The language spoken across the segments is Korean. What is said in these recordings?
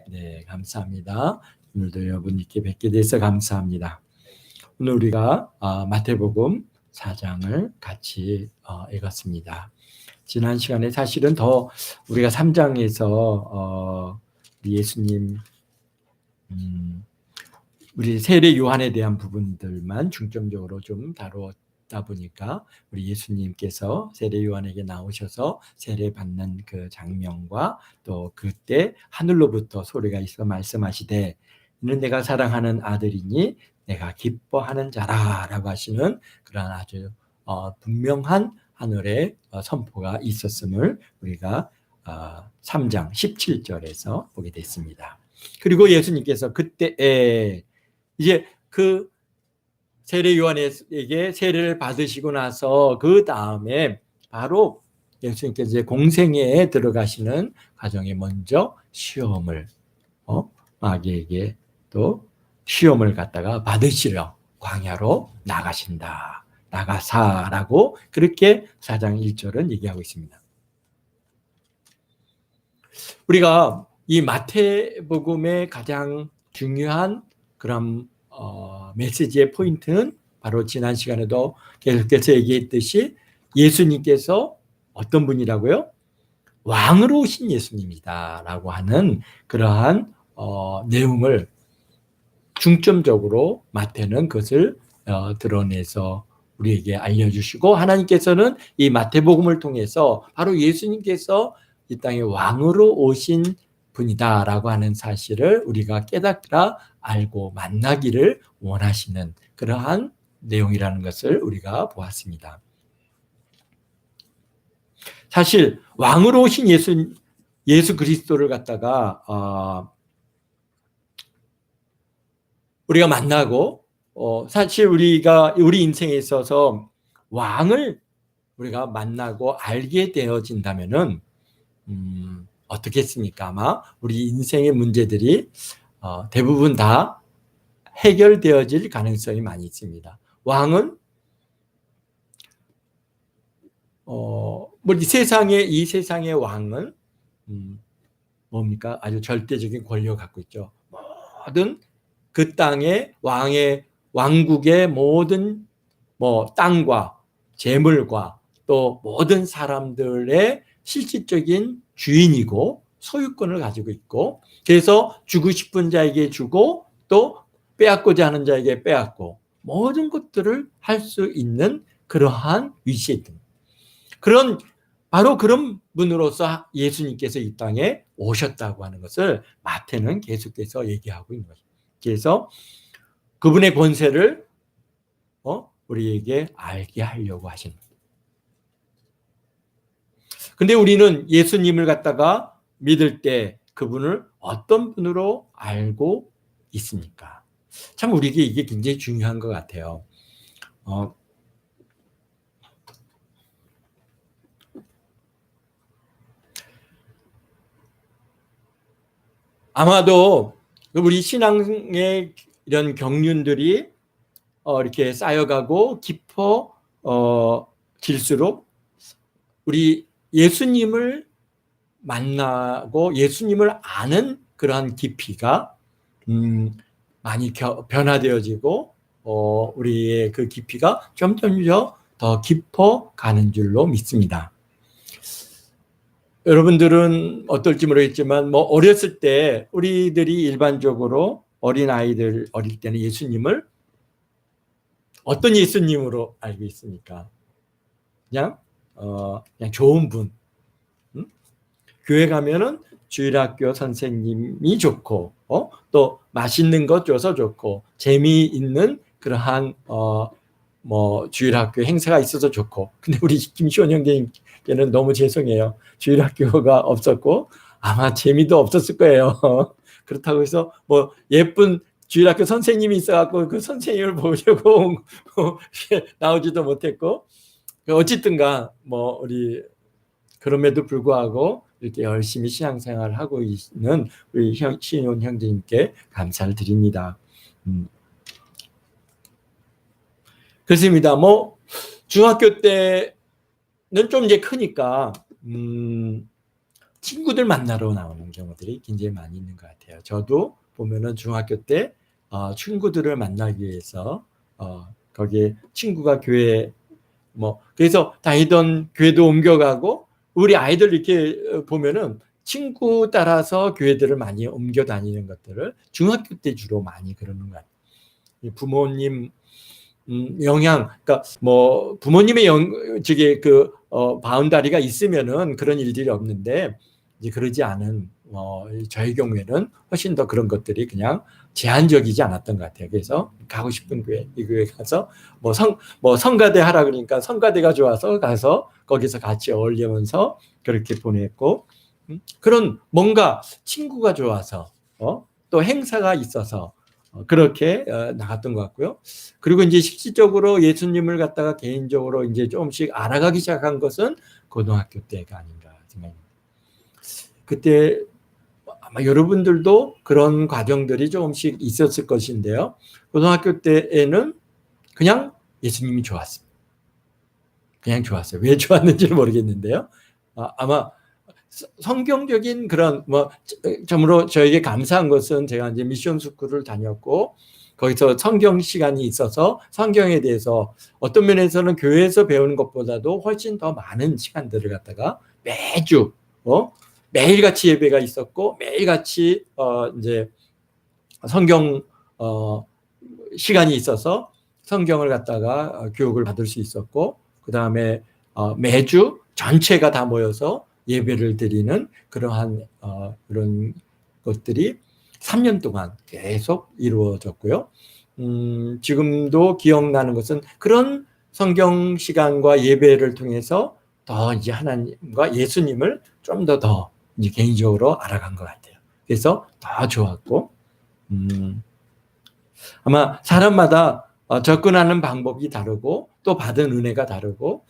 네, 감사합니다. 오늘도 여러분께 뵙게 돼서 감사합니다. 오늘 우리가 마태복음 4장을 같이 읽었습니다. 지난 시간에 사실은 더 우리가 3장에서 예수님 우리 세례 요한에 대한 부분들만 중점적으로 좀 다뤘다 보니까 우리 예수님께서 세례 요한에게 나오셔서 세례 받는 그 장면과 또 그때 하늘로부터 소리가 있어 말씀하시되 이는 내가 사랑하는 아들이니 내가 기뻐하는 자라라고 하시는 그런 아주 분명한 하늘의 선포가 있었음을 우리가 3장 17절에서 보게 됐습니다. 그리고 예수님께서 그때에 이제 그 세례 요한에게 세례를 받으시고 나서 그 다음에 바로 예수님께서 이제 공생애에 들어가시는 과정에 먼저 시험을 마귀에게 또 시험을 갖다가 받으시려 광야로 나가신다. 나가사라고 그렇게 4장 1절은 얘기하고 있습니다. 우리가 이 마태복음의 가장 중요한 그런 메시지의 포인트는 바로 지난 시간에도 계속해서 얘기했듯이 예수님께서 어떤 분이라고요? 왕으로 오신 예수님이다라고 하는 그러한 내용을 중점적으로 마태는 그것을 드러내서 우리에게 알려주시고 하나님께서는 이 마태복음을 통해서 바로 예수님께서 이 땅에 왕으로 오신 분이다라고 하는 사실을 우리가 깨닫라 알고 만나기를 원하시는 그러한 내용이라는 것을 우리가 보았습니다. 사실 왕으로 오신 예수 그리스도를 갖다가 우리가 만나고 사실 우리가 우리 인생에 있어서 왕을 우리가 만나고 알게 되어진다면은 어떻겠습니까? 아마 우리 인생의 문제들이 대부분 다 해결되어질 가능성이 많이 있습니다. 왕은 이 세상의 왕은 뭡니까? 아주 절대적인 권력을 갖고 있죠. 모든 그 땅의 왕국의 모든 땅과 재물과 또 모든 사람들의 실질적인 주인이고 소유권을 가지고 있고 그래서 주고 싶은 자에게 주고 또 빼앗고자 하는 자에게 빼앗고 모든 것들을 할 수 있는 그러한 위치에 있습니다. 바로 그런 분으로서 예수님께서 이 땅에 오셨다고 하는 것을 마태는 계속해서 얘기하고 있는 것입니다. 그래서 그분의 권세를 우리에게 알게 하려고 하시는 거예요. 근데 우리는 예수님을 갖다가 믿을 때 그분을 어떤 분으로 알고 있습니까? 참 우리에게 이게 굉장히 중요한 것 같아요. 아마도 우리 신앙의 이런 경륜들이 이렇게 쌓여가고 깊어질수록 우리 예수님을 만나고 예수님을 아는 그러한 깊이가 많이 변화되어지고 우리의 그 깊이가 점점 더 깊어가는 줄로 믿습니다. 여러분들은 어떨지 모르겠지만 어렸을 때 우리들이 일반적으로 어린아이들 어릴 때는 예수님을 어떤 예수님으로 알고 있습니까? 그냥 좋은 분. 교회 가면은 주일학교 선생님이 좋고 또 맛있는 것 줘서 좋고 재미있는 그러한 주일학교 행사가 있어서 좋고 근데 우리 김시원 형제님께는 너무 죄송해요. 주일학교가 없었고 아마 재미도 없었을 거예요. 그렇다고 해서 예쁜 주일학교 선생님이 있어갖고 그 선생님을 보려고 나오지도 못했고 어쨌든가 우리 그럼에도 불구하고 이렇게 열심히 신앙생활을 하고 있는 우리 신원 형제님께 감사를 드립니다. 그렇습니다. 중학교 때는 좀 이제 크니까 친구들 만나러 나오는 경우들이 굉장히 많이 있는 것 같아요. 저도 보면은 중학교 때 친구들을 만나기 위해서 거기에 친구가 교회 뭐 그래서 다니던 교회도 옮겨가고 우리 아이들 이렇게 보면은 친구 따라서 교회들을 많이 옮겨 다니는 것들을 중학교 때 주로 많이 그러는 것 같아요. 부모님 영향, 그러니까 뭐 부모님의 저기 바운다리가 있으면은 그런 일들이 없는데 이제 그러지 않은 저의 경우에는 훨씬 더 그런 것들이 그냥 제한적이지 않았던 것 같아요. 그래서 가고 싶은 교회, 이 교회 가서 뭐 성가대 하라 그러니까 성가대가 좋아서 가서 거기서 같이 어울리면서 그렇게 보냈고 그런 뭔가 친구가 좋아서 또 행사가 있어서 그렇게 나갔던 것 같고요. 그리고 이제 실질적으로 예수님을 갖다가 개인적으로 이제 조금씩 알아가기 시작한 것은 고등학교 때가 아닌가 생각합니다. 그때 아마 여러분들도 그런 과정들이 조금씩 있었을 것인데요. 고등학교 때에는 그냥 예수님이 좋았어요. 그냥 좋았어요. 왜 좋았는지는 모르겠는데요. 아마 성경적인 그런 참으로 저에게 감사한 것은 제가 이제 미션 스쿨을 다녔고 거기서 성경 시간이 있어서 성경에 대해서 어떤 면에서는 교회에서 배우는 것보다도 훨씬 더 많은 시간들을 갖다가 매주 매일같이 예배가 있었고 매일같이 이제 성경 시간이 있어서 성경을 갖다가 교육을 받을 수 있었고 그 다음에 매주 전체가 다 모여서 예배를 드리는 그러한 그런 것들이 3년 동안 계속 이루어졌고요. 지금도 기억나는 것은 그런 성경 시간과 예배를 통해서 더 이제 하나님과 예수님을 좀 더 이제 개인적으로 알아간 것 같아요. 그래서 더 좋았고, 아마 사람마다 접근하는 방법이 다르고 또 받은 은혜가 다르고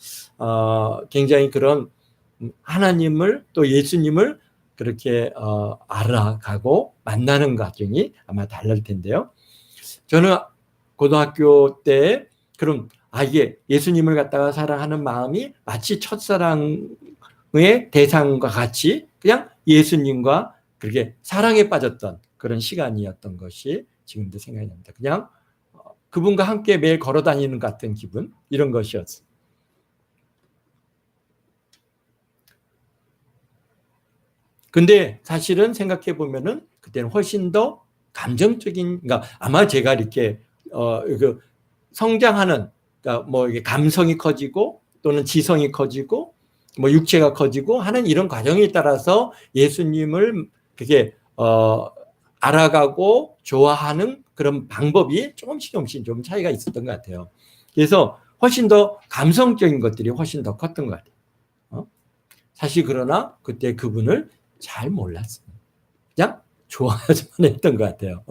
굉장히 그런 하나님을 또 예수님을 그렇게 알아가고 만나는 과정이 아마 다를 텐데요. 저는 고등학교 때 그럼 이게 예수님을 갖다가 사랑하는 마음이 마치 첫사랑의 대상과 같이 그냥 예수님과 그렇게 사랑에 빠졌던 그런 시간이었던 것이 지금도 생각이 납니다. 그냥 그분과 함께 매일 걸어 다니는 것 같은 기분 이런 것이었어요. 근데 사실은 생각해 보면은 그때는 훨씬 더 감정적인, 그러니까 아마 제가 이렇게 성장하는, 그러니까 뭐 이게 감성이 커지고 또는 지성이 커지고 뭐 육체가 커지고 하는 이런 과정에 따라서 예수님을 그렇게 알아가고 좋아하는 그런 방법이 조금씩 좀 차이가 있었던 것 같아요. 그래서 훨씬 더 감성적인 것들이 훨씬 더 컸던 것 같아요. 사실 그러나 그때 그분을 잘 몰랐어요. 그냥 좋아하지만 했던 것 같아요.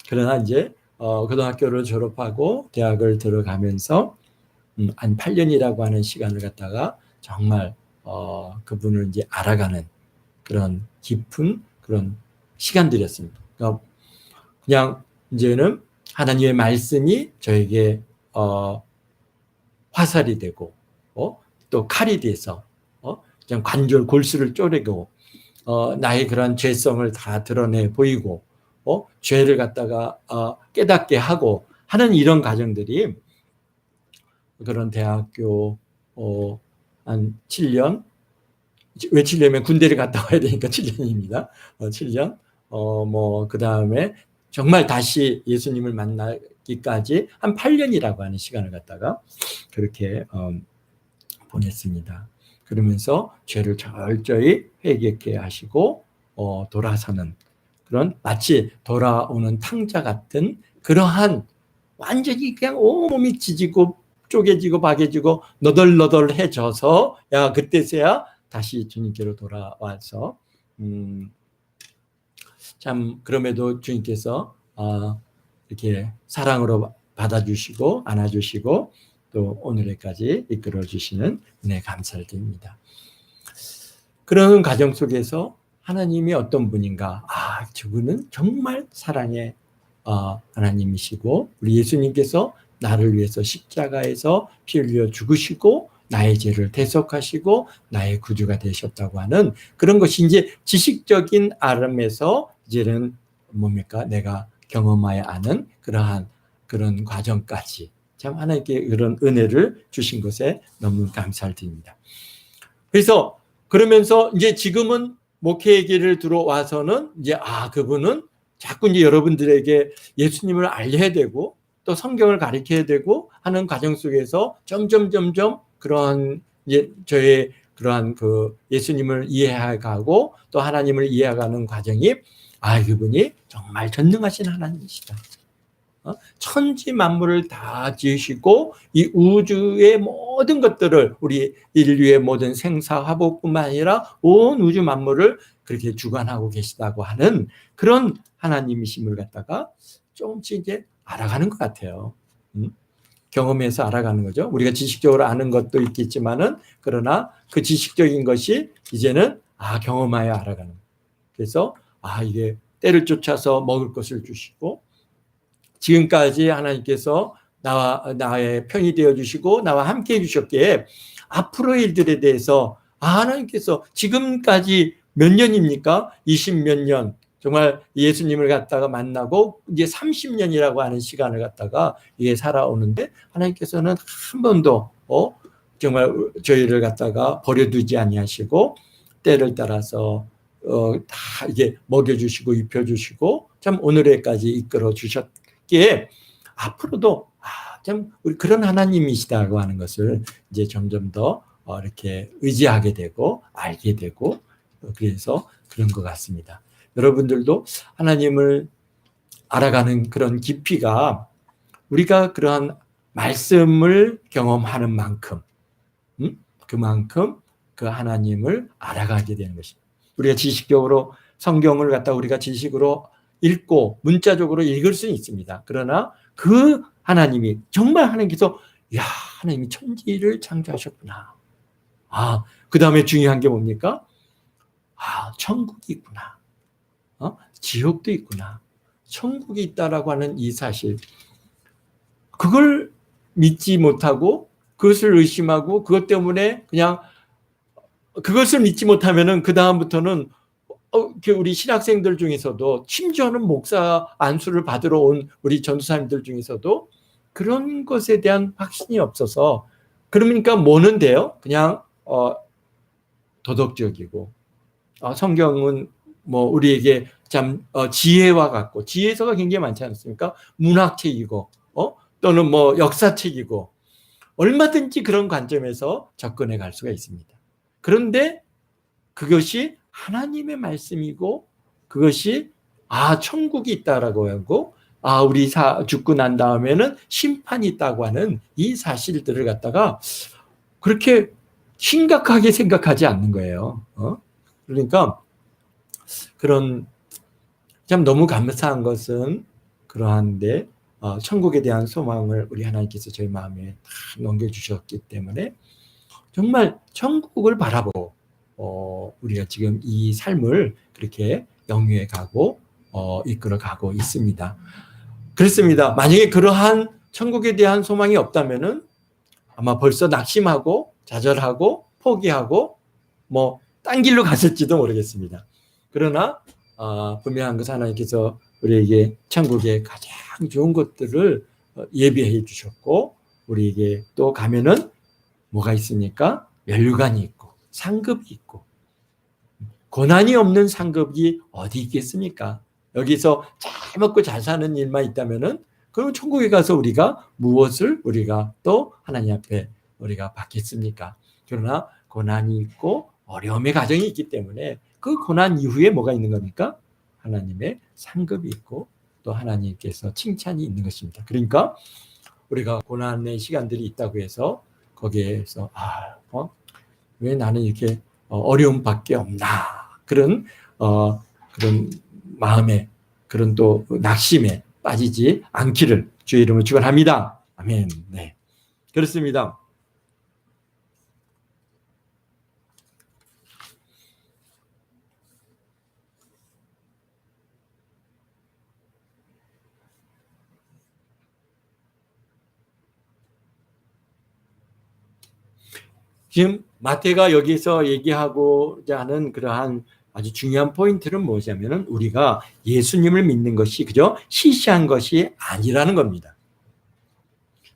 그러나 이제 고등학교를 졸업하고 대학을 들어가면서 한 8년이라고 하는 시간을 갖다가 정말 그분을 이제 알아가는 그런 깊은 그런 시간들이었습니다. 그러니까 그냥 이제는 하나님의 말씀이 저에게 화살이 되고 또 칼이 돼서 그냥 관절 골수를 쪼개고 나의 그런 죄성을 다 드러내 보이고 죄를 갖다가 깨닫게 하고 하는 이런 과정들이 그런 대학교 한 7년, 외치려면 군대를 갔다 와야 되니까 7년입니다. 7년. 뭐 그 다음에 정말 다시 예수님을 만나기까지 한 8년이라고 하는 시간을 갖다가 그렇게 보냈습니다. 그러면서 죄를 철저히 회개케 하시고 돌아서는 그런 마치 돌아오는 탕자 같은 그러한 완전히 그냥 온몸이 찢어지고 쪼개지고 박여지고 너덜너덜해져서 그때서야 다시 주님께로 돌아와서 참 그럼에도 주님께서 이렇게 사랑으로 받아주시고 안아주시고 또 오늘까지 이끌어 주시는 은혜 감사를 드립니다. 그런 과정 속에서 하나님이 어떤 분인가? 저분은 정말 사랑의 하나님이시고 우리 예수님께서 나를 위해서 십자가에서 피 흘려 죽으시고 나의 죄를 대속하시고 나의 구주가 되셨다고 하는 그런 것이 이제 지식적인 알음에서 이제는 뭡니까? 내가 경험하여 아는 그러한 그런 과정까지 참 하나님께 그런 은혜를 주신 것에 너무 감사를 드립니다. 그래서 그러면서 이제 지금은 목회의 길을 들어와서는 이제 그분은 자꾸 이제 여러분들에게 예수님을 알려야 되고 또 성경을 가르쳐야 되고 하는 과정 속에서 점점 그러한 이제 저의 그러한 그 예수님을 이해해가고 또 하나님을 이해해가는 과정이 그분이 정말 전능하신 하나님이시다. 천지 만물을 다 지으시고 이 우주의 모든 것들을 우리 인류의 모든 생사 화복뿐만 아니라 온 우주 만물을 그렇게 주관하고 계시다고 하는 그런 하나님이심을 갖다가 조금씩 이제 알아가는 것 같아요. 경험해서 알아가는 거죠. 우리가 지식적으로 아는 것도 있겠지만은 그러나 그 지식적인 것이 이제는 경험하여 알아가는. 그래서 이게 때를 쫓아서 먹을 것을 주시고 지금까지 하나님께서 나의 편이 되어 주시고 나와 함께 해 주셨기에 앞으로의 일들에 대해서 하나님께서 지금까지 몇 년입니까? 20 몇 년 정말 예수님을 갖다가 만나고 이제 30년이라고 하는 시간을 갖다가 이게 살아오는데 하나님께서는 한 번도 정말 저희를 갖다가 버려두지 아니하시고 때를 따라서 다 이게 먹여주시고 입혀주시고 참 오늘에까지 이끌어 주셨기에 앞으로도 참 우리 그런 하나님이시다고 하는 것을 이제 점점 더 이렇게 의지하게 되고 알게 되고 그래서 그런 것 같습니다. 여러분들도 하나님을 알아가는 그런 깊이가 우리가 그러한 말씀을 경험하는 만큼 그만큼 그 하나님을 알아가게 되는 것입니다. 우리가 지식적으로 성경을 갖다 우리가 지식으로 읽고 문자적으로 읽을 수는 있습니다. 그러나 그 하나님이 정말 하나님께서 하나님이 천지를 창조하셨구나. 그 다음에 중요한 게 뭡니까? 천국이 있구나. 지옥도 있구나. 천국이 있다라고 하는 이 사실. 그걸 믿지 못하고 그것을 의심하고 그것 때문에 그냥 그것을 믿지 못하면은 그 다음부터는 우리 신학생들 중에서도 심지어는 목사 안수를 받으러 온 우리 전도사님들 중에서도 그런 것에 대한 확신이 없어서 그러니까 뭐는 돼요? 그냥 도덕적이고 성경은 뭐 우리에게 참 지혜와 같고 지혜서가 굉장히 많지 않습니까? 문학책이고 또는 뭐 역사책이고 얼마든지 그런 관점에서 접근해 갈 수가 있습니다. 그런데 그것이 하나님의 말씀이고 그것이 천국이 있다라고 하고 우리 죽고 난 다음에는 심판이 있다고 하는 이 사실들을 갖다가 그렇게 심각하게 생각하지 않는 거예요. 그러니까 그런 참 너무 감사한 것은 그러한데 천국에 대한 소망을 우리 하나님께서 저희 마음에 다 넘겨주셨기 때문에 정말 천국을 바라보고 우리가 지금 이 삶을 그렇게 영위해 가고 이끌어 가고 있습니다. 그렇습니다. 만약에 그러한 천국에 대한 소망이 없다면은 아마 벌써 낙심하고 좌절하고 포기하고 뭐 딴 길로 갔을지도 모르겠습니다. 그러나 분명한 것은 하나님께서 우리에게 천국의 가장 좋은 것들을 예비해 주셨고 우리에게 또 가면은 뭐가 있습니까? 면류관이 있고 상급이 있고 고난이 없는 상급이 어디 있겠습니까? 여기서 잘 먹고 잘 사는 일만 있다면은 그럼 천국에 가서 우리가 무엇을 우리가 또 하나님 앞에 우리가 받겠습니까? 그러나 고난이 있고 어려움의 과정이 있기 때문에 그 고난 이후에 뭐가 있는 겁니까? 하나님의 상급이 있고 또 하나님께서 칭찬이 있는 것입니다. 그러니까 우리가 고난의 시간들이 있다고 해서 거기에서 왜 나는 이렇게 어려움밖에 없나 그런 마음에 그런 또 낙심에 빠지지 않기를 주의 이름으로 축원합니다. 아멘. 네, 그렇습니다. 지금 마태가 여기서 얘기하고자 하는 그러한 아주 중요한 포인트는 뭐냐면은 우리가 예수님을 믿는 것이 그저 시시한 것이 아니라는 겁니다.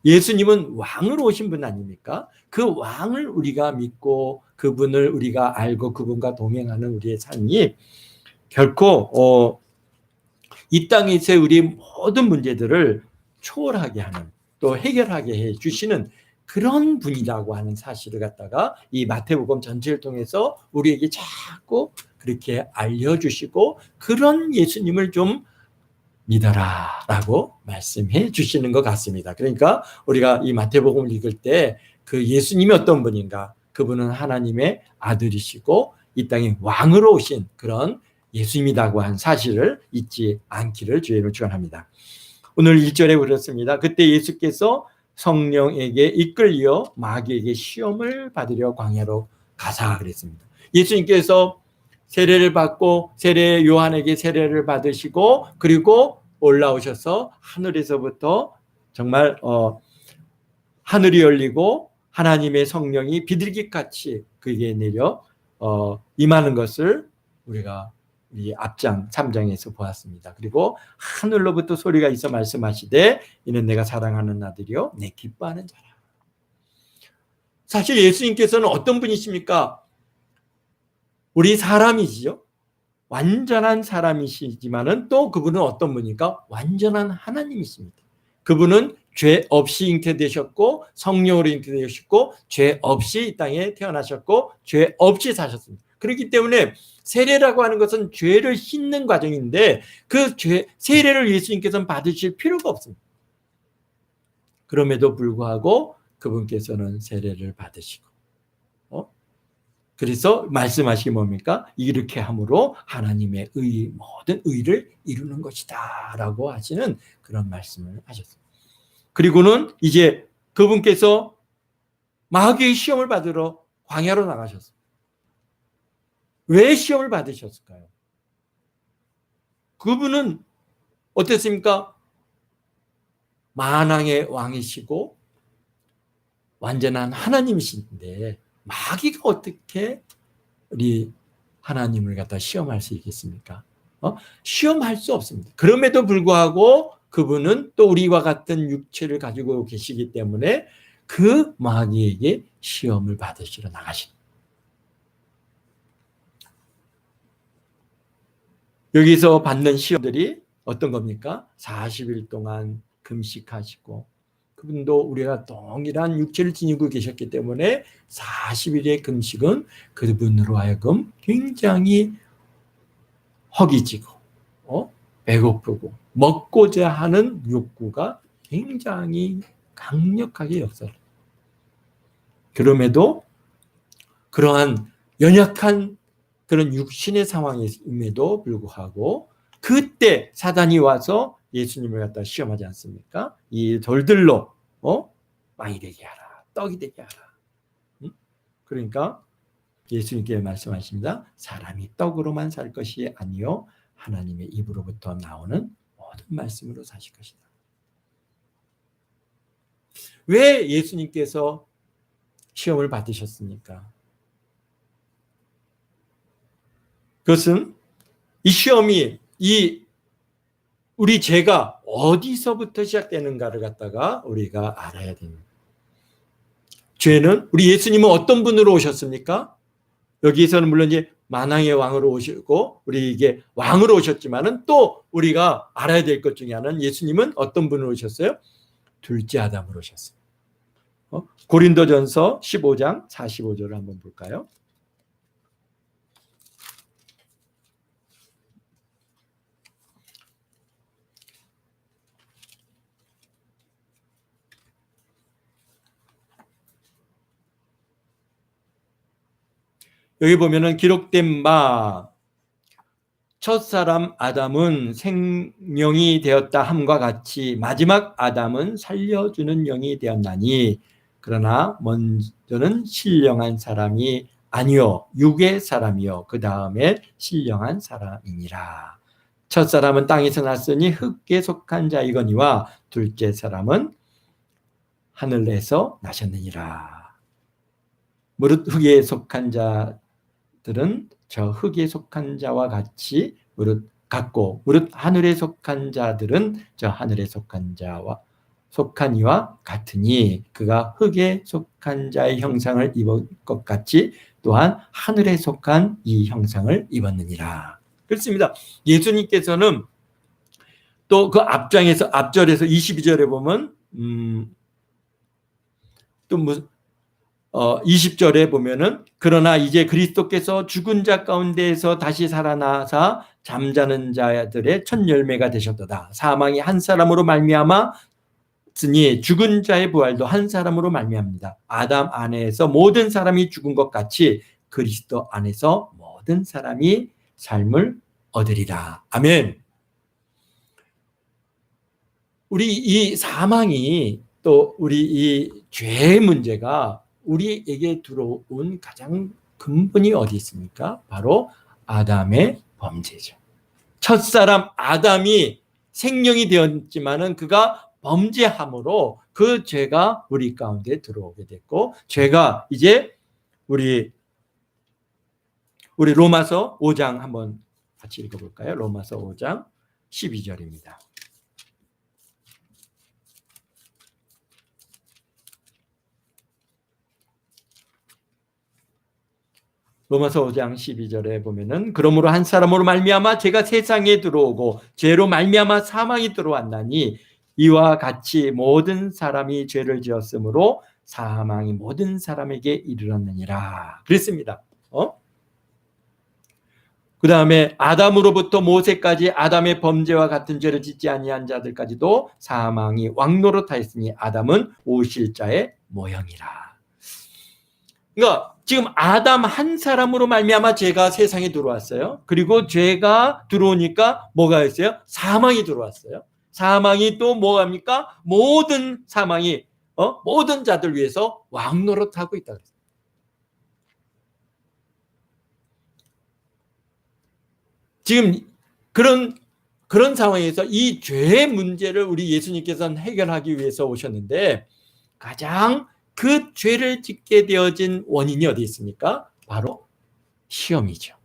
예수님은 왕으로 오신 분 아닙니까? 그 왕을 우리가 믿고 그분을 우리가 알고 그분과 동행하는 우리의 삶이 결코 이 땅에서의 우리 모든 문제들을 초월하게 하는, 또 해결하게 해 주시는 그런 분이라고 하는 사실을 갖다가 이 마태복음 전체를 통해서 우리에게 자꾸 그렇게 알려주시고 그런 예수님을 좀 믿어라 라고 말씀해 주시는 것 같습니다. 그러니까 우리가 이 마태복음을 읽을 때 그 예수님이 어떤 분인가, 그분은 하나님의 아들이시고 이 땅에 왕으로 오신 그런 예수님이라고 한 사실을 잊지 않기를 주의로 축원합니다. 오늘 1절에 그렇습니다. 그때 예수께서 성령에게 이끌려 마귀에게 시험을 받으려 광야로 가사 그랬습니다. 예수님께서 세례를 받고 세례 요한에게 세례를 받으시고 그리고 올라오셔서 하늘에서부터 정말 하늘이 열리고 하나님의 성령이 비둘기같이 그에게 내려 임하는 것을 우리가 우리 앞장 3장에서 보았습니다. 그리고 하늘로부터 소리가 있어 말씀하시되 이는 내가 사랑하는 아들이요 내 기뻐하는 자라. 사실 예수님께서는 어떤 분이십니까? 우리 사람이시죠. 완전한 사람이시지만은 또 그분은 어떤 분입니까? 완전한 하나님이십니다. 그분은 죄 없이 잉태되셨고 성령으로 잉태되셨고 죄 없이 이 땅에 태어나셨고 죄 없이 사셨습니다. 그렇기 때문에 세례라고 하는 것은 죄를 씻는 과정인데 그 세례를 예수님께서는 받으실 필요가 없습니다. 그럼에도 불구하고 그분께서는 세례를 받으시고 그래서 말씀하시기 뭡니까? 이렇게 함으로 하나님의 모든 의를 이루는 것이다 라고 하시는 그런 말씀을 하셨습니다. 그리고는 이제 그분께서 마귀의 시험을 받으러 광야로 나가셨습니다. 왜 시험을 받으셨을까요? 그분은 어땠습니까? 만왕의 왕이시고 완전한 하나님이신데 마귀가 어떻게 우리 하나님을 갖다 시험할 수 있겠습니까? 시험할 수 없습니다. 그럼에도 불구하고 그분은 또 우리와 같은 육체를 가지고 계시기 때문에 그 마귀에게 시험을 받으시러 나가십니다. 여기서 받는 시험들이 어떤 겁니까? 40일 동안 금식하시고 그분도 우리가 동일한 육체를 지니고 계셨기 때문에 40일의 금식은 그분으로 하여금 굉장히 허기지고 배고프고 먹고자 하는 욕구가 굉장히 강력하게 역사를. 그럼에도 그러한 연약한 그런 육신의 상황임에도 불구하고 그때 사단이 와서 예수님을 갖다 시험하지 않습니까? 이 돌들로 빵이 되게 하라, 떡이 되게 하라. 그러니까 예수님께 말씀하십니다. 사람이 떡으로만 살 것이 아니요 하나님의 입으로부터 나오는 모든 말씀으로 사실 것이다. 왜 예수님께서 시험을 받으셨습니까? 그것은 이 시험이 우리 죄가 어디서부터 시작되는가를 갖다가 우리가 알아야 됩니다. 죄는 우리 예수님은 어떤 분으로 오셨습니까? 여기서는 물론 이제 만왕의 왕으로 오시고 우리에게 왕으로 오셨지만은 또 우리가 알아야 될 것 중에 하나는 예수님은 어떤 분으로 오셨어요? 둘째 아담으로 오셨어요. 고린도전서 15장 45절을 한번 볼까요? 여기 보면은 기록된 바 첫사람 아담은 생명이 되었다 함과 같이 마지막 아담은 살려주는 영이 되었나니 그러나 먼저는 신령한 사람이 아니요 육의 사람이요 그 다음에 신령한 사람이니라. 첫사람은 땅에서 났으니 흙에 속한 자이거니와 둘째 사람은 하늘에서 나셨느니라. 무릇 흙에 속한 자들은 저 흙에 속한 자와 같이 같고 무릇 하늘에 속한 자들은 저 하늘에 속한 자와 속한 이와 같으니 그가 흙에 속한 자의 형상을 입은 것 같이 또한 하늘에 속한 이 형상을 입었느니라. 그렇습니다. 예수님께서는 또 그 앞절에서 22절에 보면 또 무슨 20절에 보면은 그러나 이제 그리스도께서 죽은 자 가운데에서 다시 살아나사 잠자는 자들의 첫 열매가 되셨도다. 사망이 한 사람으로 말미암아 쓰니 죽은 자의 부활도 한 사람으로 말미암니다. 아담 안에서 모든 사람이 죽은 것 같이 그리스도 안에서 모든 사람이 삶을 얻으리라. 아멘. 우리 이 사망이 또 우리 이 죄의 문제가 우리에게 들어온 가장 근본이 어디 있습니까? 바로 아담의 범죄죠. 첫사람 아담이 생명이 되었지만은 그가 범죄함으로 그 죄가 우리 가운데 들어오게 됐고, 죄가 이제 우리 로마서 5장 한번 같이 읽어볼까요? 로마서 5장 12절입니다. 로마서 5장 12절에 보면은 그러므로 한 사람으로 말미암아 죄가 세상에 들어오고 죄로 말미암아 사망이 들어왔나니 이와 같이 모든 사람이 죄를 지었으므로 사망이 모든 사람에게 이르렀느니라. 그랬습니다. 그 다음에 아담으로부터 모세까지 아담의 범죄와 같은 죄를 짓지 아니한 자들까지도 사망이 왕노릇하였으니 아담은 오실자의 모형이라. 그러니까 지금 아담 한 사람으로 말미암아 죄가 세상에 들어왔어요. 그리고 죄가 들어오니까 뭐가 있어요? 사망이 들어왔어요. 사망이 또 뭐합니까? 모든 사망이 모든 자들 위해서 왕노릇하고 있다 그랬어요. 지금 그런 상황에서 이 죄의 문제를 우리 예수님께서는 해결하기 위해서 오셨는데 가장 그 죄를 짓게 되어진 원인이 어디 있습니까? 바로 시험이죠.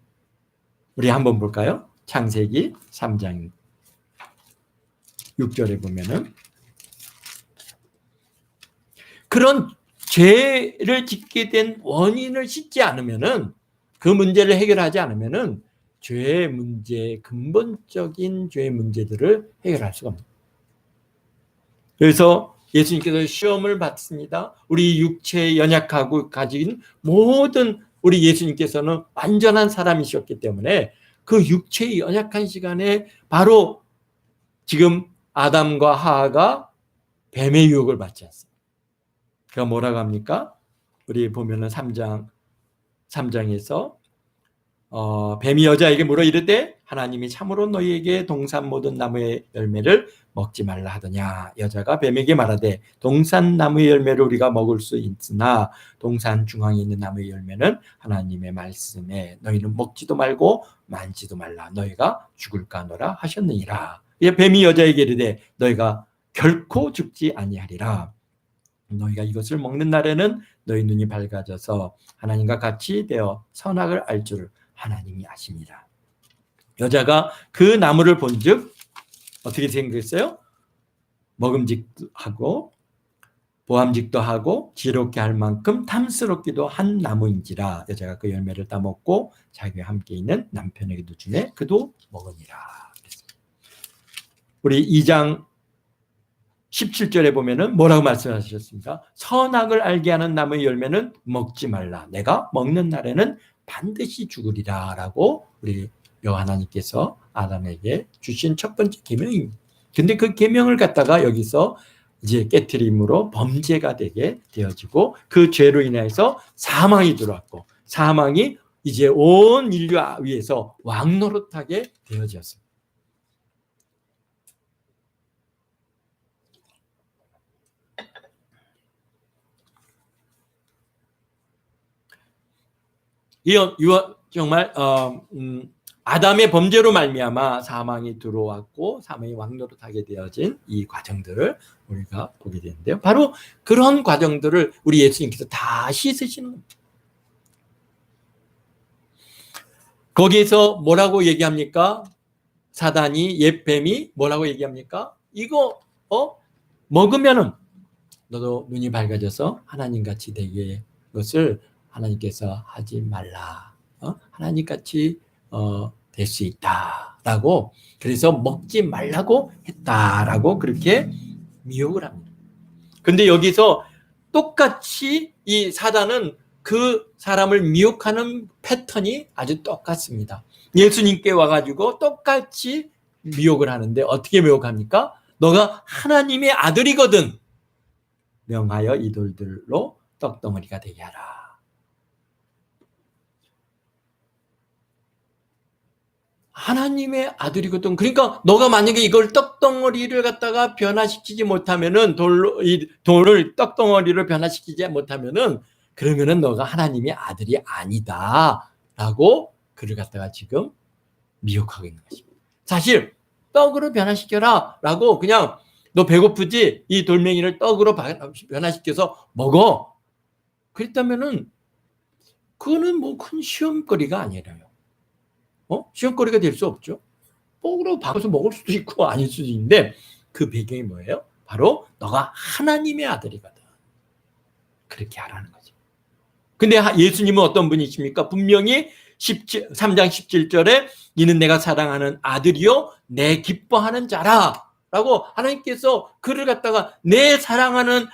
우리 한번 볼까요? 창세기 3장 6절에 보면은 그런 죄를 짓게 된 원인을 씻지 않으면은, 그 문제를 해결하지 않으면은 죄의 문제, 근본적인 죄의 문제들을 해결할 수가 없습니다. 그래서 예수님께서 시험을 받습니다. 우리 육체에 연약하고 가진 모든 우리 예수님께서는 완전한 사람이셨기 때문에 그 육체의 연약한 시간에 바로 지금 아담과 하하가 뱀의 유혹을 받지 않습니다. 그가 뭐라고 합니까? 우리 보면은 3장에서 뱀이 여자에게 물어 이르되 하나님이 참으로 너희에게 동산 모든 나무의 열매를 먹지 말라 하더냐. 여자가 뱀에게 말하되 동산 나무의 열매를 우리가 먹을 수 있으나 동산 중앙에 있는 나무의 열매는 하나님의 말씀에 너희는 먹지도 말고 만지도 말라. 너희가 죽을까 하노라 하셨느니라. 뱀이 여자에게 이르되 너희가 결코 죽지 아니하리라. 너희가 이것을 먹는 날에는 너희 눈이 밝아져서 하나님과 같이 되어 선악을 알 줄을 하나님이 아십니다. 여자가 그 나무를 본즉 어떻게 생겼어요? 먹음직도 하고 보암직도 하고 지혜롭게 할 만큼 탐스럽기도 한 나무인지라. 여자가 그 열매를 따먹고 자기와 함께 있는 남편에게도 주매 그도 먹으니라. 우리 2장 17절에 보면은 뭐라고 말씀하셨습니까? 선악을 알게 하는 나무의 열매는 먹지 말라. 내가 먹는 날에는 반드시 죽으리라 라고 우리 하나님께서 아담에게 주신 첫 번째 계명입니다. 근데 그 계명을 갖다가 여기서 이제 깨트림으로 범죄가 되게 되어지고 그 죄로 인해서 사망이 들어왔고 사망이 이제 온 인류 위에서 왕노릇하게 되어졌습니다. 정말 아담의 범죄로 말미암아 사망이 들어왔고 사망이 왕노릇하게 되어진 이 과정들을 우리가 보게 되는데요. 바로 그런 과정들을 우리 예수님께서 다 씻으시는 겁니다. 거기에서 뭐라고 얘기합니까? 사단이, 옛뱀이 뭐라고 얘기합니까? 이거 먹으면은 너도 눈이 밝아져서 하나님같이 되게 것을 하나님께서 하지 말라. 하나님같이 될 수 있다라고, 그래서 먹지 말라고 했다라고 그렇게 미혹을 합니다. 근데 여기서 똑같이 이 사단은 그 사람을 미혹하는 패턴이 아주 똑같습니다. 예수님께 와가지고 똑같이 미혹을 하는데 어떻게 미혹합니까? 너가 하나님의 아들이거든. 명하여 이 돌들로 떡덩어리가 되게 하라. 하나님의 아들이거든. 그러니까 너가 만약에 이걸 떡덩어리를 갖다가 변화시키지 못하면은, 이 돌을 떡덩어리로 변화시키지 못하면은, 그러면은 너가 하나님의 아들이 아니다라고 그를 갖다가 지금 미혹하고 있는 것입니다. 사실 떡으로 변화시켜라라고 그냥 너 배고프지? 이 돌멩이를 떡으로 변화시켜서 먹어. 그랬다면은 그거는 뭐 큰 시험거리가 아니라요. 시험거리가 될 수 없죠. 떡으로 바꿔서 먹을 수도 있고 아닐 수도 있는데, 그 배경이 뭐예요? 바로 너가 하나님의 아들이거든. 그렇게 하라는 거죠. 근데 예수님은 어떤 분이십니까? 분명히 3장 17절에 이는 내가 사랑하는 아들이요 내 기뻐하는 자라 라고 하나님께서 그를 갖다가 내 사랑하는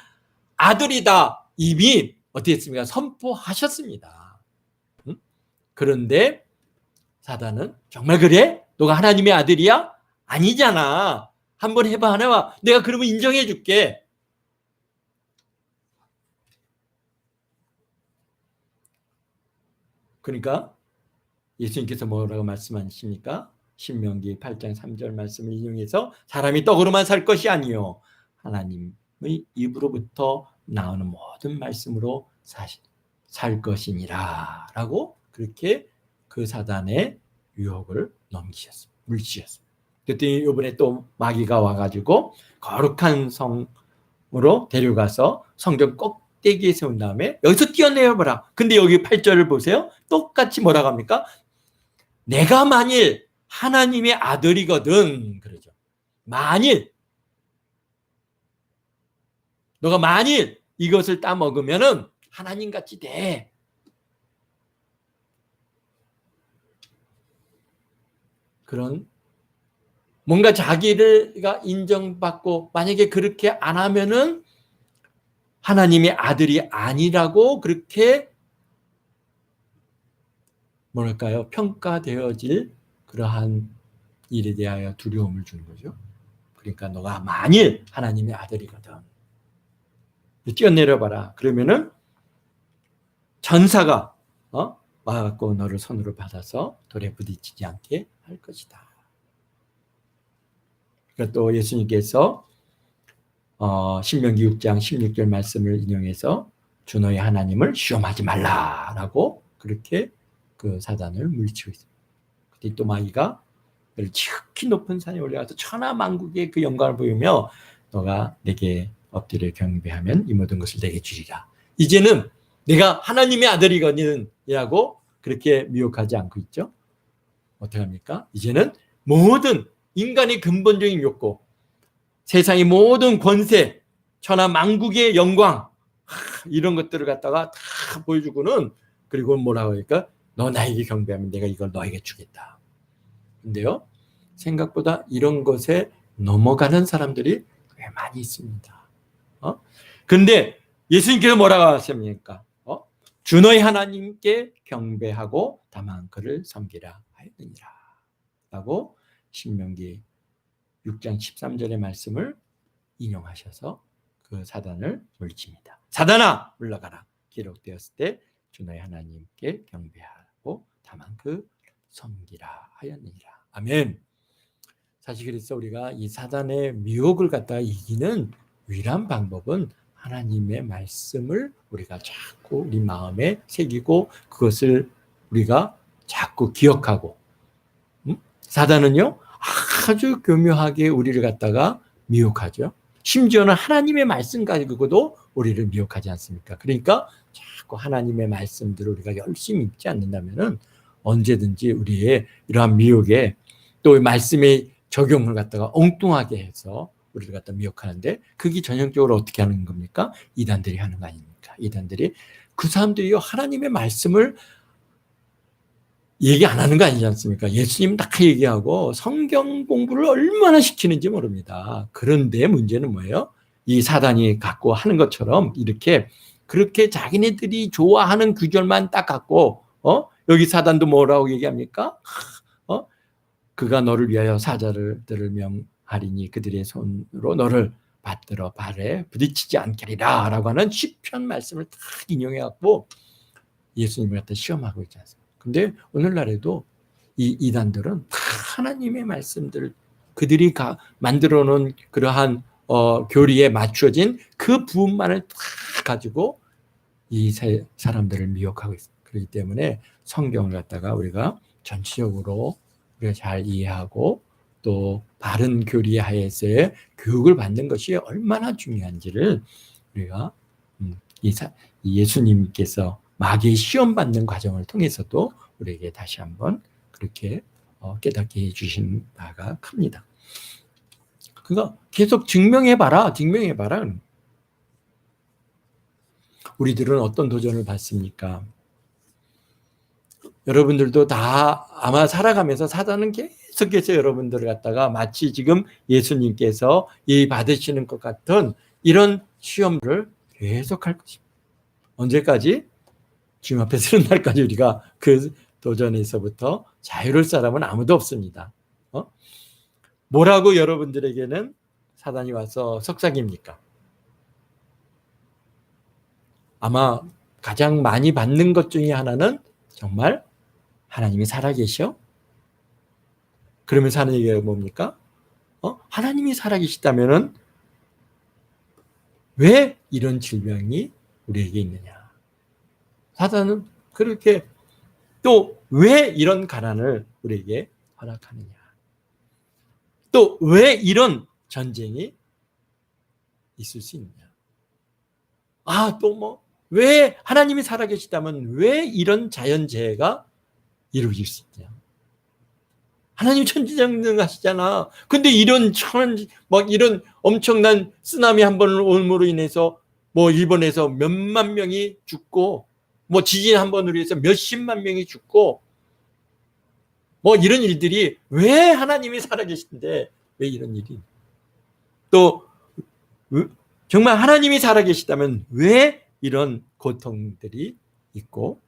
아들이다 이미 어떻게 했습니까? 선포하셨습니다. 그런데 사단은 정말 그래? 너가 하나님의 아들이야? 아니잖아. 한번 해봐 하나와 내가 그러면 인정해 줄게. 그러니까 예수님께서 뭐라고 말씀하십니까? 신명기 8장 3절 말씀을 인용해서 사람이 떡으로만 살 것이 아니요 하나님의 입으로부터 나오는 모든 말씀으로 살 것이니라 라고 그렇게 그 사단의 유혹을 넘기셨습니다. 물리치셨습니다. 그랬더니 이번에 또 마귀가 와가지고 거룩한 성으로 데려가서 성전 꼭대기에 세운 다음에 여기서 뛰어내려봐라. 근데 여기 8절을 보세요. 똑같이 뭐라고 합니까? 내가 만일 하나님의 아들이거든 그러죠. 만일 너가 만일 이것을 따 먹으면은 하나님같이 돼. 그런 뭔가 자기가 인정받고 만약에 그렇게 안 하면은 하나님의 아들이 아니라고 그렇게 뭐랄까요? 평가되어질 그러한 일에 대하여 두려움을 주는 거죠. 그러니까 너가 만일 하나님의 아들이거든 뛰어내려봐라. 그러면은 전사가 와갖고 너를 손으로 받아서 돌에 부딪히지 않게 할 것이다. 그러니까 또 예수님께서 신명기 6장 16절 말씀을 인용해서 주 너희 하나님을 시험하지 말라라고 그렇게 그 사단을 물리치고 있습니다. 그때 또 마귀가 너를 지극히 높은 산에 올라가서 천하만국의 그 영광을 보이며 너가 내게 엎드려 경배하면 이 모든 것을 내게 주리라. 이제는 내가 하나님의 아들이거든 이라고 그렇게 미혹하지 않고 있죠. 어떻게 합니까? 이제는 모든 인간의 근본적인 욕구, 세상의 모든 권세, 천하만국의 영광 이런 것들을 갖다가 다 보여주고는 그리고 뭐라고 하니까 너 나에게 경배하면 내가 이걸 너에게 주겠다. 근데요 생각보다 이런 것에 넘어가는 사람들이 꽤 많이 있습니다. 근데 예수님께서 뭐라고 하십니까? 주 너희 하나님께 경배하고 다만 그를 섬기라 하였느니라 라고 신명기 6장 13절의 말씀을 인용하셔서 그 사단을 물리칩니다. 사단아 물러가라. 기록되었을 때 주 너희 하나님께 경배하고 다만 그 섬기라 하였느니라. 아멘. 사실 그래서 우리가 이 사단의 미혹을 갖다가 이기는 유일한 방법은 하나님의 말씀을 우리가 자꾸 우리 마음에 새기고 그것을 우리가 자꾸 기억하고 사단은요 아주 교묘하게 우리를 갖다가 미혹하죠. 심지어는 하나님의 말씀 가지고도 우리를 미혹하지 않습니까? 그러니까 자꾸 하나님의 말씀들을 우리가 열심히 읽지 않는다면은 언제든지 우리의 이러한 미혹에 또 말씀의 적용을 갖다가 엉뚱하게 해서 우리를 갖다 미혹하는데, 그게 전형적으로 어떻게 하는 겁니까? 이단들이 하는 거 아닙니까? 이단들이, 그 사람들이 하나님의 말씀을 얘기 안 하는 거 아니지 않습니까? 예수님 딱 얘기하고 성경 공부를 얼마나 시키는지 모릅니다. 그런데 문제는 뭐예요? 이 사단이 갖고 하는 것처럼 이렇게 그렇게 자기네들이 좋아하는 구절만 딱 갖고 여기 사단도 뭐라고 얘기합니까? 그가 너를 위하여 사자들을 명하리니 그들의 손으로 너를 받들어 발에 부딪히지 않게리라 라고 하는 시편 말씀을 딱 인용해 갖고 예수님을 갖다 시험하고 있지 않습니까? 근데 오늘날에도 이 이단들은 다 하나님의 말씀들, 그들이 만들어 놓은 그러한 교리에 맞춰진 그 부분만을 다 가지고 이 사람들을 미혹하고 있습니다. 그렇기 때문에 성경을 갖다가 우리가 전체적으로 우리가 잘 이해하고 또 바른 교리 하에서의 교육을 받는 것이 얼마나 중요한지를 우리가 예수님께서 마귀의 시험 받는 과정을 통해서도 우리에게 다시 한번 그렇게 깨닫게 해주신 바가 큽니다. 그러니까 계속 증명해봐라. 우리들은 어떤 도전을 받습니까? 여러분들도 다 아마 살아가면서 사단은 계속해서 여러분들을 갖다가 마치 지금 예수님께서 이 받으시는 것 같은 이런 시험을 계속할 것입니다. 언제까지? 주님 앞에 서는 날까지 우리가 그 도전에서부터 자유로울 사람은 아무도 없습니다. 뭐라고 여러분들에게는 사단이 와서 속삭입니까? 아마 가장 많이 받는 것 중에 하나는 정말 하나님이 살아계셔? 그러면서 하는 얘기가 뭡니까? 하나님이 살아계시다면은 왜 이런 질병이 우리에게 있느냐? 사단은 그렇게 또 왜 이런 가난을 우리에게 허락하느냐? 또 왜 이런 전쟁이 있을 수 있느냐? 또 왜 하나님이 살아계시다면 왜 이런 자연재해가 이루어질 수 있냐? 하나님 천지장능하시잖아. 근데 이런 이런 엄청난 쓰나미 한 번을 올므로 인해서 일본에서 몇만 명이 죽고 지진 한 번으로 해서 몇십만 명이 죽고 이런 일들이 왜 하나님이 살아계신데 왜 이런 일이? 또 정말 하나님이 살아계시다면 왜 이런 고통들이 있고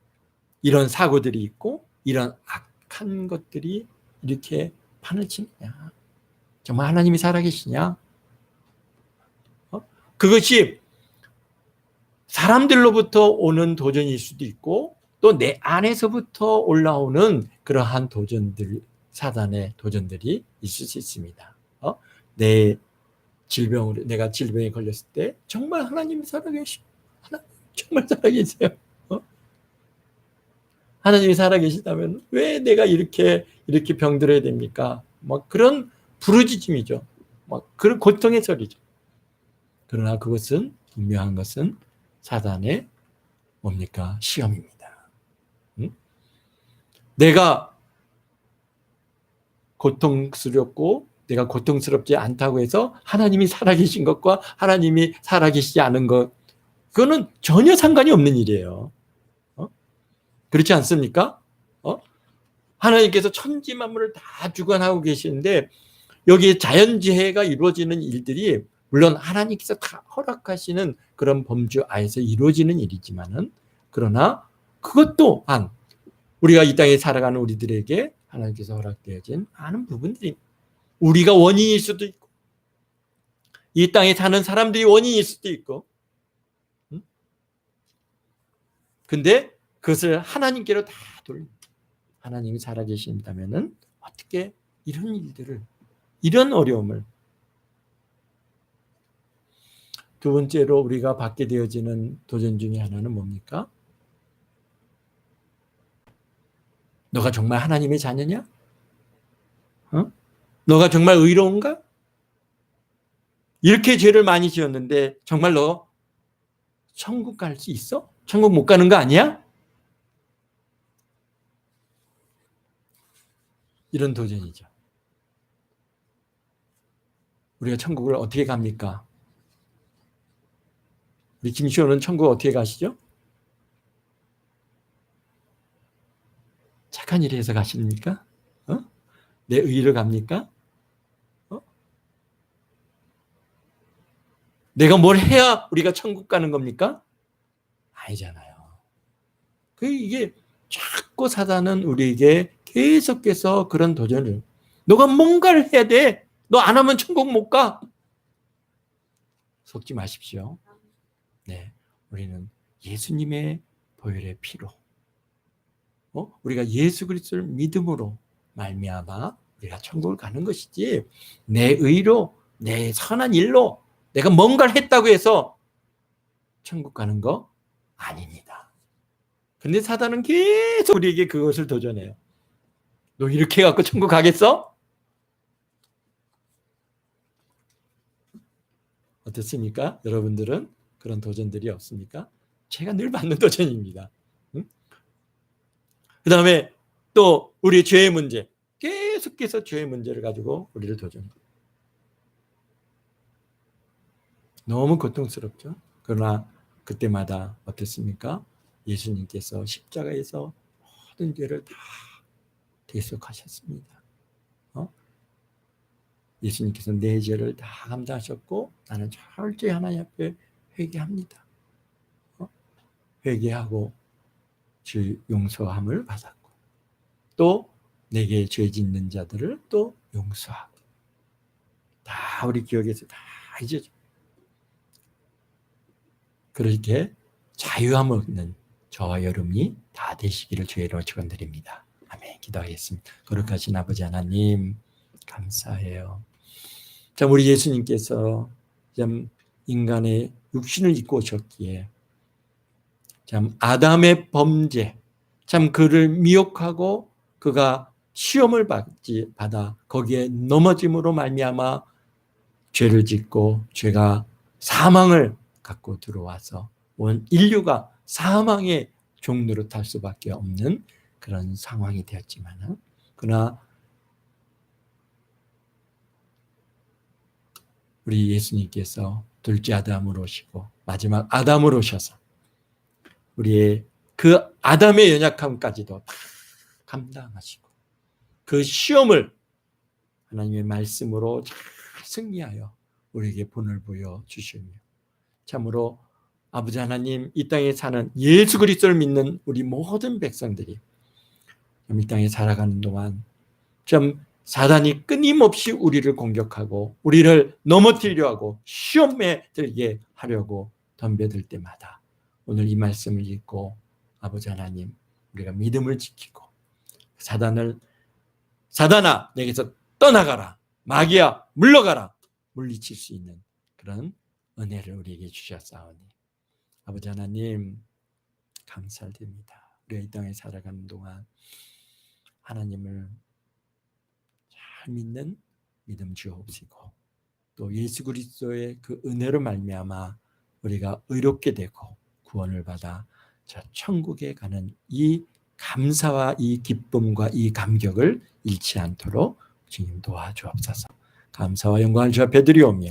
이런 사고들이 있고 이런 악한 것들이 이렇게 판을 치느냐? 정말 하나님이 살아계시냐? 그것이 사람들로부터 오는 도전일 수도 있고 또 내 안에서부터 올라오는 그러한 도전들, 사단의 도전들이 있을 수 있습니다. 내가 질병에 걸렸을 때 정말 하나님이 살아계시고 정말 살아계세요. 하나님이 살아계시다면 왜 내가 이렇게 병들어야 됩니까? 그런 부르짖음이죠. 그런 고통의 소리죠. 그러나 그것은 분명한 것은 사단의 뭡니까? 시험입니다. 내가 고통스럽고 내가 고통스럽지 않다고 해서 하나님이 살아계신 것과 하나님이 살아계시지 않은 것, 그거는 전혀 상관이 없는 일이에요. 그렇지 않습니까? 하나님께서 천지 만물을 다 주관하고 계시는데 여기에 자연재해가 이루어지는 일들이 물론 하나님께서 다 허락하시는 그런 범주 안에서 이루어지는 일이지만은, 그러나 그것 또한 우리가 이 땅에 살아가는 우리들에게 하나님께서 허락되어진 많은 부분들이, 우리가 원인일 수도 있고 이 땅에 사는 사람들이 원인일 수도 있고, 근데 그것을 하나님께로 다 돌립니다. 하나님이 살아계신다면은 어떻게 이런 일들을, 이런 어려움을. 두 번째로 우리가 받게 되어지는 도전 중에 하나는 뭡니까? 너가 정말 하나님의 자녀냐? 너가 정말 의로운가? 이렇게 죄를 많이 지었는데 정말 너 천국 갈 수 있어? 천국 못 가는 거 아니야? 이런 도전이죠. 우리가 천국을 어떻게 갑니까? 우리 김시호는 천국 어떻게 가시죠? 착한 일을 해서 가십니까? 내 의의로 갑니까? 내가 뭘 해야 우리가 천국 가는 겁니까? 아니잖아요. 이게 자꾸 사단은 우리에게 계속해서 그런 도전을, 너가 뭔가를 해야 돼. 너 안 하면 천국 못 가. 속지 마십시오. 네, 우리는 예수님의 보혈의 피로, 우리가 예수 그리스도를 믿음으로 말미암아 우리가 천국을 가는 것이지, 내 의로, 내 선한 일로 내가 뭔가를 했다고 해서 천국 가는 거 아닙니다. 근데 사단은 계속 우리에게 그것을 도전해요. 너 이렇게 해갖고 천국 가겠어? 어떻습니까? 여러분들은 그런 도전들이 없습니까? 제가 늘 받는 도전입니다. 그 다음에 또 우리 죄의 문제, 계속해서 죄의 문제를 가지고 우리를 도전해요. 너무 고통스럽죠. 그러나 그때마다 어떻습니까? 예수님께서 십자가에서 모든 죄를 다 대속하셨습니다. 예수님께서 내 죄를 다 감당하셨고, 나는 철저히 하나님 앞에 회개합니다. 회개하고 주 용서함을 받았고, 또 내게 죄 짓는 자들을 또 용서하고, 다 우리 기억에서 다 잊어져. 그렇게 자유함을 얻는 저와 여러분이 다 되시기를 주의 이름으로 축원드립니다. 아멘. 기도하겠습니다. 거룩하신 아버지 하나님, 감사해요. 참 우리 예수님께서 참 인간의 육신을 입고 오셨기에, 참 아담의 범죄, 참 그를 미혹하고 그가 시험을 받아 거기에 넘어짐으로 말미암아 죄를 짓고 죄가 사망을 갖고 들어와서 온 인류가 사망의 종로로 탈 수밖에 없는 그런 상황이 되었지만, 그러나 우리 예수님께서 둘째 아담으로 오시고 마지막 아담으로 오셔서 우리의 그 아담의 연약함까지도 다 감당하시고, 그 시험을 하나님의 말씀으로 잘 승리하여 우리에게 본을 보여주시며, 참으로 아버지 하나님, 이 땅에 사는 예수 그리스도를 믿는 우리 모든 백성들이 이 땅에 살아가는 동안 좀 사단이 끊임없이 우리를 공격하고 우리를 넘어뜨리려 하고 시험에 들게 하려고 덤벼들 때마다 오늘 이 말씀을 읽고, 아버지 하나님, 우리가 믿음을 지키고 사단아 내게서 떠나가라, 마귀야 물러가라, 물리칠 수 있는 그런 은혜를 우리에게 주셨사오니, 아버지 하나님 감사드립니다. 우리가 이 땅에 살아가는 동안 하나님을 잘 믿는 믿음 주옵시고, 또 예수 그리스도의 그 은혜로 말미암아 우리가 의롭게 되고 구원을 받아 저 천국에 가는 이 감사와 이 기쁨과 이 감격을 잃지 않도록 주님 도와주옵소서. 감사와 영광을 주 앞에 드리오며